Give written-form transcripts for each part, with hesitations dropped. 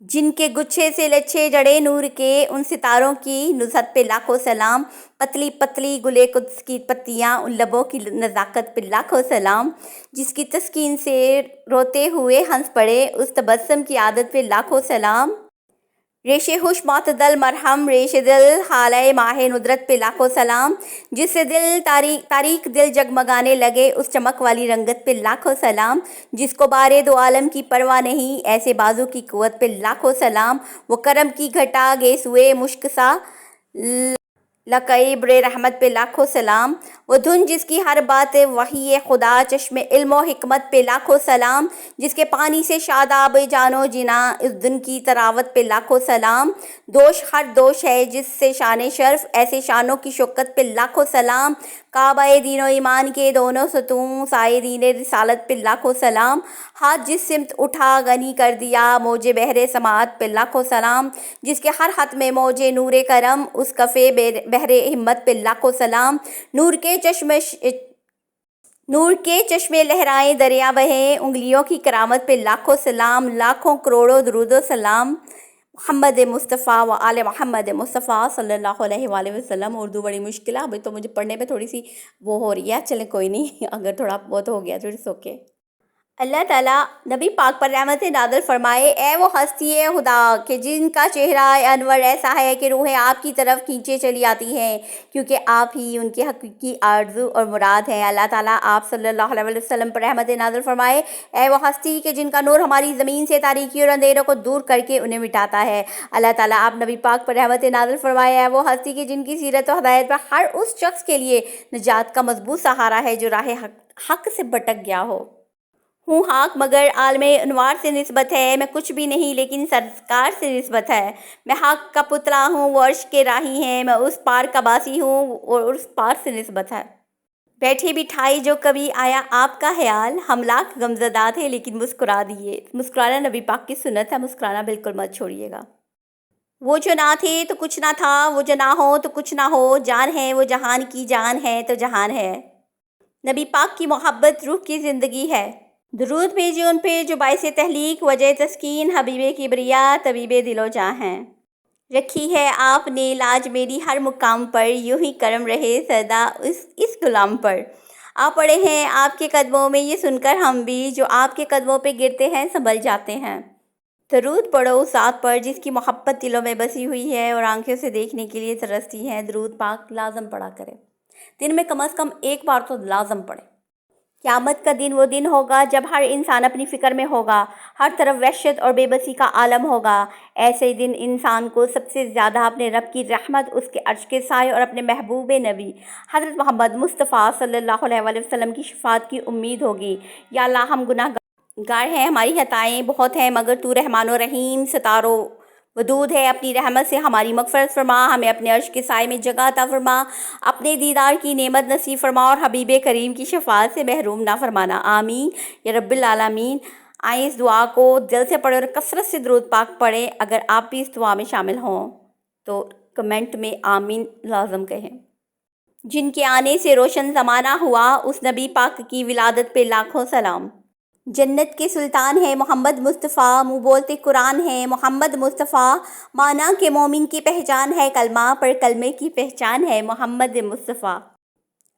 جن کے گچھے سے لچھے جڑے نور کے، ان ستاروں کی نزہت پہ لاکھوں سلام، پتلی پتلی گلے قدس کی پتیاں، ان لبوں کی نزاکت پہ لاکھوں سلام، جس کی تسکین سے روتے ہوئے ہنس پڑے، اس تبسم کی عادت پہ لاکھوں سلام، ریش ہوش معتدل مرہم ریش دل حالۂ ماہ ندرت پہ لاکھوں سلام، جس سے دل تاریک دل جگمگانے لگے، اس چمک والی رنگت پہ لاکھوں سلام، جس کو بارے دو عالم کی پرواہ نہیں، ایسے بازو کی قوت پہ لاکھوں سلام، وہ کرم کی گھٹا گیسوئے مشک سا لقائے بر رحمت پہ لاکھوں سلام، وہ دھن جس کی ہر بات وحی خدا، چشم علم و حکمت پہ لاکھوں سلام، جس کے پانی سے شاداب جانو جنا، اس دن کی تراوت پہ لاکھوں سلام، دوش ہر دوش ہے جس سے شان شرف، ایسے شانوں کی شوکت پہ لاکھوں سلام، کعبہ دین و ایمان کے دونوں ستون، سائے دین رسالت پہ لاکھوں سلام، ہاتھ جس سمت اٹھا غنی کر دیا موج بحر سماعت پہ لاکھوں سلام، جس کے ہر خط میں موج نور کرم، اس کفے بحر ہمت پہ لاکھوں سلام، نور کے چشمے لہرائیں دریا بہیں، انگلیوں کی کرامت پہ لاکھوں سلام، لاکھوں کروڑوں درود و سلام، محمد مصطفیٰ و آل محمد مصطفیٰ صلی اللہ علیہ وآلہ وسلم۔ اردو بڑی مشکل ہے، ابھی تو مجھے پڑھنے میں تھوڑی سی وہ ہو رہی ہے، چلیں کوئی نہیں، اگر تھوڑا بہت ہو گیا تو اٹس اوکے۔ اللہ تعالیٰ نبی پاک پر رحمت نازل فرمائے، اے وہ ہستی خدا کہ جن کا چہرہ انور ایسا ہے کہ روحیں آپ کی طرف کھینچے چلی آتی ہیں، کیونکہ آپ ہی ان کی حقیقی آرزو اور مراد ہیں۔ اللہ تعالیٰ آپ صلی اللہ علیہ وسلم پر رحمت نازل فرمائے، اے وہ ہستی کہ جن کا نور ہماری زمین سے تاریکی اور اندھیروں کو دور کر کے انہیں مٹاتا ہے۔ اللہ تعالیٰ آپ نبی پاک پر رحمت نازل فرمائے، اے وہ ہستی کہ جن کی سیرت و ہدایت پر ہر اس شخص کے لیے نجات کا مضبوط سہارا ہے جو راہ حق سے بھٹک گیا ہو۔ ہوں خاک مگر عالم انوار سے نسبت ہے، میں کچھ بھی نہیں لیکن سرکار سے نسبت ہے، میں حق کا پتلا ہوں وہ عرش کے راہی ہیں، میں اس پار کا باسی ہوں اور اس پار سے نسبت ہے۔ بیٹھے بٹھائے جو کبھی آیا آپ کا خیال، ہم لاکھ غمزدہ تھے لیکن مسکرا دیے۔ مسکرانا نبی پاک کی سنت ہے، مسکرانا بالکل مت چھوڑیے گا۔ وہ جو نہ تھے تو کچھ نہ تھا، وہ جو نہ ہو تو کچھ نہ ہو، جان ہے وہ جہان کی جان ہے تو جہان ہے۔ نبی پاک کی محبت روح کی زندگی ہے۔ درود بھیجے ان پہ جو باعث تحلیق وجہ تسکین، حبیب کبریا طبیب دل و جاں ہیں۔ رکھی ہے آپ نے لاج میری ہر مقام پر، یوں ہی کرم رہے سدا اس غلام پر۔ آ پڑے ہیں آپ کے قدموں میں یہ سن کر ہم بھی، جو آپ کے قدموں پہ گرتے ہیں سنبھل جاتے ہیں۔ درود پڑھو اس ذات پر جس کی محبت دلوں میں بسی ہوئی ہے اور آنکھوں سے دیکھنے کے لیے ترستی ہے۔ درود پاک لازم پڑھا کرے، دن میں کم از کم ایک بار تو لازم پڑھے۔ قیامت کا دن وہ دن ہوگا جب ہر انسان اپنی فکر میں ہوگا، ہر طرف وحشت اور بے بسی کا عالم ہوگا۔ ایسے دن انسان کو سب سے زیادہ اپنے رب کی رحمت، اس کے عرش کے سائے اور اپنے محبوب نبی حضرت محمد مصطفیٰ صلی اللہ علیہ وآلہ وسلم کی شفاعت کی امید ہوگی۔ یا اللہ ہم گناہ گار ہیں، ہماری خطائیں بہت ہیں، مگر تو رحمان و رحیم ستار و ودود ہے، اپنی رحمت سے ہماری مغفرت فرما، ہمیں اپنے عرش کے سائے میں جگہ عطا فرما، اپنے دیدار کی نعمت نصیب فرما اور حبیب کریم کی شفاعت سے محروم نہ فرمانا، آمین یا رب العالمین۔ آئیں اس دعا کو دل سے پڑھیں اور کثرت سے درود پاک پڑھیں۔ اگر آپ بھی اس دعا میں شامل ہوں تو کمنٹ میں آمین لازم کہیں۔ جن کے آنے سے روشن زمانہ ہوا، اس نبی پاک کی ولادت پہ لاکھوں سلام۔ جنت کے سلطان ہے محمد مصطفیٰ، منہ بولتے قرآن ہے محمد مصطفیٰ، مانا کہ مومن کی پہچان ہے کلمہ، پر کلمے کی پہچان ہے محمد مصطفیٰ۔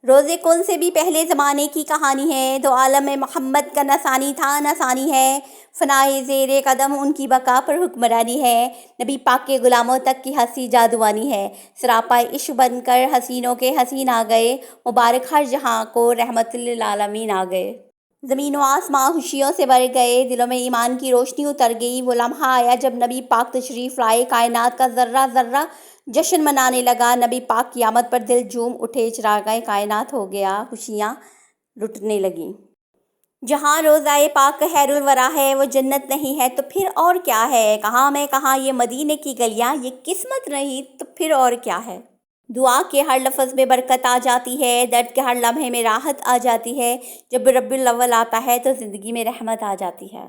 روزے کون سے بھی پہلے زمانے کی کہانی ہے، دو عالم میں محمد کا نہ ثانی تھا نہ ثانی ہے، فنائے زیر قدم ان کی بقا پر حکمرانی ہے، نبی پاک کے غلاموں تک کی ہنسی جادوانی ہے، سراپا عشق بن کر حسینوں کے حسین آ گئے، مبارک ہر جہاں کو رحمت للعالمین آ گئے۔ زمین و آسمان خوشیوں سے بھر گئے، دلوں میں ایمان کی روشنی اتر گئی، وہ لمحہ آیا جب نبی پاک تشریف لائے، کائنات کا ذرہ ذرہ جشن منانے لگا، نبی پاک کی آمد پر دل جھوم اٹھے، چراغائے کائنات ہو گیا، خوشیاں لٹنے لگیں۔ جہاں روضہ پاک خیر الورا ہے وہ جنت نہیں ہے تو پھر اور کیا ہے، کہاں میں کہاں یہ مدینے کی گلیاں، یہ قسمت نہیں تو پھر اور کیا ہے۔ دعا کے ہر لفظ میں برکت آ جاتی ہے، درد کے ہر لمحے میں راحت آ جاتی ہے، جب ربیع الاول آتا ہے تو زندگی میں رحمت آ جاتی ہے۔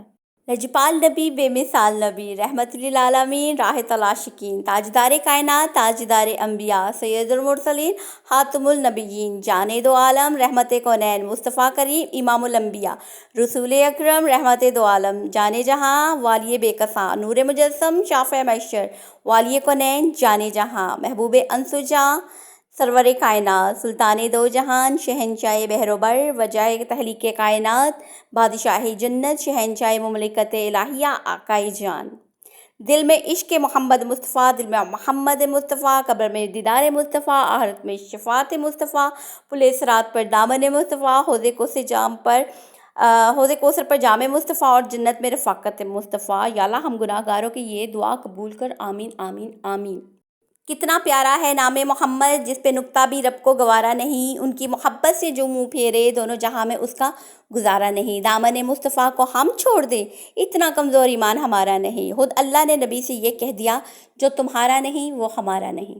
لجپال نبی، بے مثال نبی، رحمت للعالمین، راہ تلاشقین، تاجدار کائنات، تاجدار انبیاء، سید المرسلین، خاتم النبیین، جان دو عالم، رحمت کونین، مصطفیٰ کریم، امام الانبیاء، رسول اکرم، رحمت دو عالم، جان جہاں، والی بے کساں، نور مجسم، شافع محشر، والی کونین، جان جہاں، محبوب انس و جاں، سرور کائنات، سلطان دو جہان، شہنشاہ بحر و بر، وجہ تخلیق کائنات، بادشاہ جنت، شہنشاہ مملکت الہیہ، آقائے جان۔ دل میں عشق محمد مصطفیٰ، دل میں محمد مصطفیٰ، قبر میں دیدار مصطفیٰ، آخرت میں شفاعت مصطفیٰ، پل صراط پر دامن مصطفیٰ، حوض کوثر پر جام مصطفیٰ، اور جنت میں رفاقت مصطفیٰ۔ یا اللہ ہم گناہ گاروں کی یہ دعا قبول کر، آمین آمین آمین۔ کتنا پیارا ہے نام محمد، جس پہ نکتہ بھی رب کو گوارا نہیں، ان کی محبت سے جو منہ پھیرے، دونوں جہاں میں اس کا گزارا نہیں۔ دامن مصطفیٰ کو ہم چھوڑ دیں، اتنا کمزور ایمان ہمارا نہیں۔ خود اللہ نے نبی سے یہ کہہ دیا، جو تمہارا نہیں وہ ہمارا نہیں۔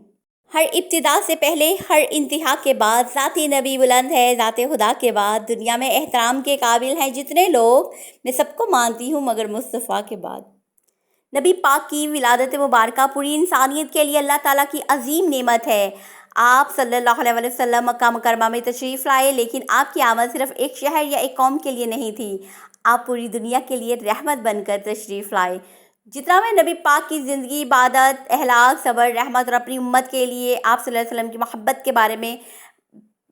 ہر ابتدا سے پہلے، ہر انتہا کے بعد، ذاتی نبی بلند ہے ذات خدا کے بعد۔ دنیا میں احترام کے قابل ہیں جتنے لوگ، میں سب کو مانتی ہوں مگر مصطفیٰ کے بعد۔ نبی پاک کی ولادت مبارکہ پوری انسانیت کے لیے اللہ تعالیٰ کی عظیم نعمت ہے۔ آپ صلی اللہ علیہ وسلم مکہ مکرمہ میں تشریف لائے، لیکن آپ کی آمد صرف ایک شہر یا ایک قوم کے لیے نہیں تھی، آپ پوری دنیا کے لیے رحمت بن کر تشریف لائے۔ جتنا میں نبی پاک کی زندگی، عبادت، اخلاق، صبر، رحمت اور اپنی امت کے لیے آپ صلی اللہ علیہ وسلم کی محبت کے بارے میں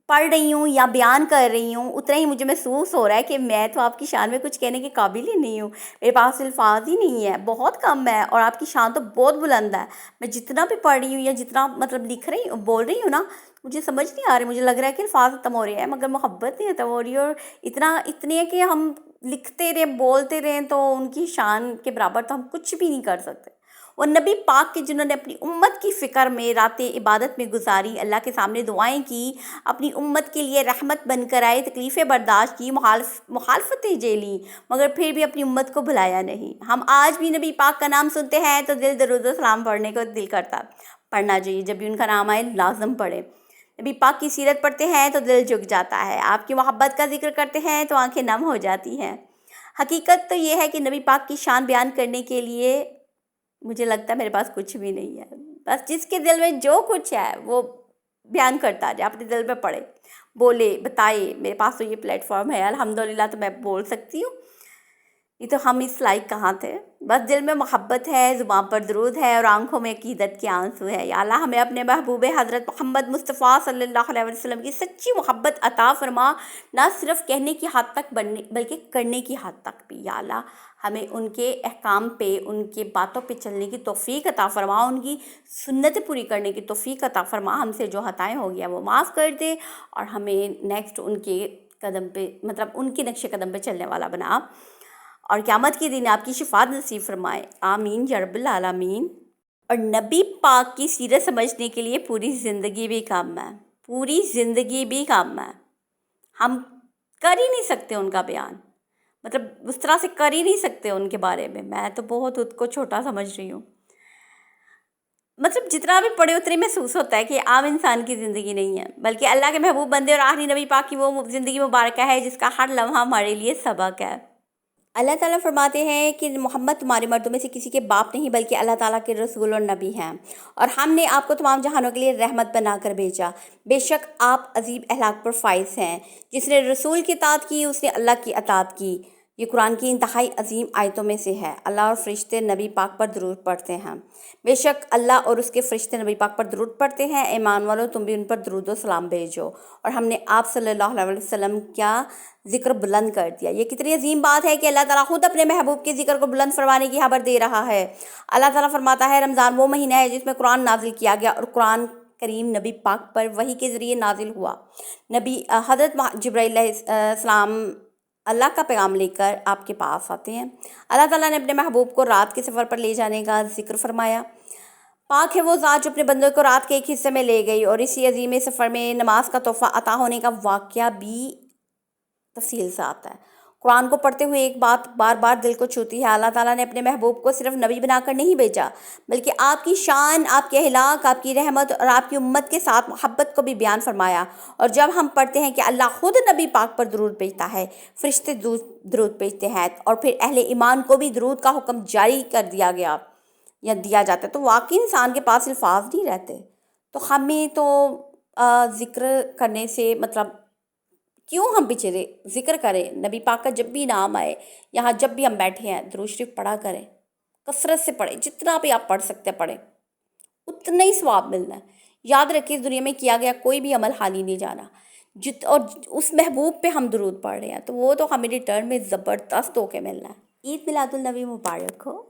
پڑھ رہی ہوں یا بیان کر رہی ہوں، اتنا ہی مجھے محسوس ہو رہا ہے کہ میں تو آپ کی شان میں کچھ کہنے کے قابل ہی نہیں ہوں، میرے پاس الفاظ ہی نہیں ہے، بہت کم ہے، اور آپ کی شان تو بہت بلند ہے۔ میں جتنا بھی پڑھ رہی ہوں یا جتنا لکھ رہی ہوں، بول رہی ہوں نا، مجھے سمجھ نہیں آ رہی، مجھے لگ رہا ہے کہ الفاظ ختم ہو رہے ہیں مگر محبت نہیں ختم ہو رہی، اور اتنی ہے کہ ہم لکھتے رہیں، بولتے رہیں تو ان کی شان کے برابر تو ہم کچھ بھی نہیں کر سکتے۔ وہ نبی پاک کے جنہوں نے اپنی امت کی فکر میں راتیں عبادت میں گزاری، اللہ کے سامنے دعائیں کی، اپنی امت کے لیے رحمت بن کر آئے، تکلیفیں برداشت کی، مخالفتیں جھیلیں، مگر پھر بھی اپنی امت کو بھلایا نہیں۔ ہم آج بھی نبی پاک کا نام سنتے ہیں تو دل درود و سلام پڑھنے کو دل کرتا، پڑھنا چاہیے، جب بھی ان کا نام آئے لازم پڑھے۔ نبی پاک کی سیرت پڑھتے ہیں تو دل جھک جاتا ہے، آپ کی محبت کا ذکر کرتے ہیں تو آنکھیں نم ہو جاتی ہیں۔ حقیقت تو یہ ہے کہ نبی پاک کی شان بیان کرنے کے لیے مجھے لگتا ہے میرے پاس کچھ بھی نہیں ہے، بس جس کے دل میں جو کچھ ہے وہ بیان کرتا جائے، اپنے دل میں پڑھے، بولے، بتائے۔ میرے پاس تو یہ پلیٹ فارم ہے الحمدللہ، تو میں بول سکتی ہوں، یہ تو ہم اس لائق کہاں تھے۔ بس دل میں محبت ہے، زبان پر درود ہے، اور آنکھوں میں عقیدت کے آنسو ہے۔ یا اللہ ہمیں اپنے محبوب حضرت محمد مصطفیٰ صلی اللہ علیہ وسلم کی سچی محبت عطا فرما، نہ صرف کہنے کی حد تک بلکہ کرنے کی حد تک بھی۔ یا اللہ ہمیں ان کے احکام پہ، ان کے باتوں پہ چلنے کی توفیق عطا فرما، ان کی سنتیں پوری کرنے کی توفیق عطا فرما، ہم سے جو خطائیں ہو گیا وہ معاف کر دے، اور ہمیں نیکسٹ ان کے قدم پہ، ان کے نقش قدم پہ چلنے والا بنا، اور قیامت کے دن آپ کی شفاعت نصیب فرمائے، آمین یا رب العالمین۔ اور نبی پاک کی سیرت سمجھنے کے لیے پوری زندگی بھی کام ہے، پوری زندگی بھی کام ہے، ہم کر ہی نہیں سکتے ان کا بیان، اس طرح سے کر ہی نہیں سکتے ان کے بارے میں تو بہت خود کو چھوٹا سمجھ رہی ہوں، جتنا بھی پڑھے اتنے محسوس ہوتا ہے کہ عام انسان کی زندگی نہیں ہے، بلکہ اللہ کے محبوب بندے اور آخری نبی پاک کی وہ زندگی مبارکہ ہے جس کا ہر لمحہ ہمارے لیے سبق ہے۔ اللہ تعالیٰ فرماتے ہیں کہ محمد تمہارے مردوں میں سے کسی کے باپ نہیں بلکہ اللہ تعالیٰ کے رسول اور نبی ہیں، اور ہم نے آپ کو تمام جہانوں کے لیے رحمت بنا کر بھیجا، بے شک آپ عظیم اخلاق پر فائز ہیں۔ جس نے رسول کی اطاعت کی اس نے اللہ کی اطاعت کی۔ یہ قرآن کی انتہائی عظیم آیتوں میں سے ہے۔ اللہ اور فرشتے نبی پاک پر درود پڑھتے ہیں، بے شک اللہ اور اس کے فرشتے نبی پاک پر درود پڑھتے ہیں، ایمان والو تم بھی ان پر درود و سلام بھیجو، اور ہم نے آپ صلی اللہ علیہ وسلم کا ذکر بلند کر دیا۔ یہ کتنی عظیم بات ہے کہ اللہ تعالیٰ خود اپنے محبوب کے ذکر کو بلند فرمانے کی خبر دے رہا ہے۔ اللہ تعالیٰ فرماتا ہے رمضان وہ مہینہ ہے جس میں قرآن نازل کیا گیا، اور قرآن کریم نبی پاک پر وحی کے ذریعے نازل ہوا۔ حضرت جبرائیل علیہ السلام اللہ کا پیغام لے کر آپ کے پاس آتے ہیں۔ اللہ تعالیٰ نے اپنے محبوب کو رات کے سفر پر لے جانے کا ذکر فرمایا۔ پاک ہے وہ ذات جو اپنے بندوں کو رات کے ایک حصے میں لے گئی، اور اسی عظیم سفر میں نماز کا تحفہ عطا ہونے کا واقعہ بھی تفصیل سے آتا ہے۔ قرآن کو پڑھتے ہوئے ایک بات بار بار دل کو چھوتی ہے، اللہ تعالیٰ نے اپنے محبوب کو صرف نبی بنا کر نہیں بھیجا، بلکہ آپ کی شان، آپ کے اخلاق، آپ کی رحمت اور آپ کی امت کے ساتھ محبت کو بھی بیان فرمایا۔ اور جب ہم پڑھتے ہیں کہ اللہ خود نبی پاک پر درود بھیجتا ہے، فرشتے درود بھیجتے ہیں، اور پھر اہل ایمان کو بھی درود کا حکم جاری کر دیا گیا یا دیا جاتا ہے، تو واقعی انسان کے پاس الفاظ نہیں رہتے۔ تو ہمیں تو ذکر کرنے سے مطلب کیوں ہم بچھڑے ذکر کریں، نبی پاک کا جب بھی نام آئے، یہاں جب بھی ہم بیٹھے ہیں درود شریف پڑھا کریں، کثرت سے پڑھیں، جتنا بھی آپ پڑھ سکتے ہیں پڑھیں، اتنا ہی ثواب ملنا ہے۔ یاد رکھیں اس دنیا میں کیا گیا کوئی بھی عمل خالی نہیں جانا، اور اس محبوب پہ ہم درود پڑھ رہے ہیں تو وہ تو ہمیں ریٹرن میں زبردست ہو کے ملنا ہے۔ عید میلاد النبی مبارک ہو۔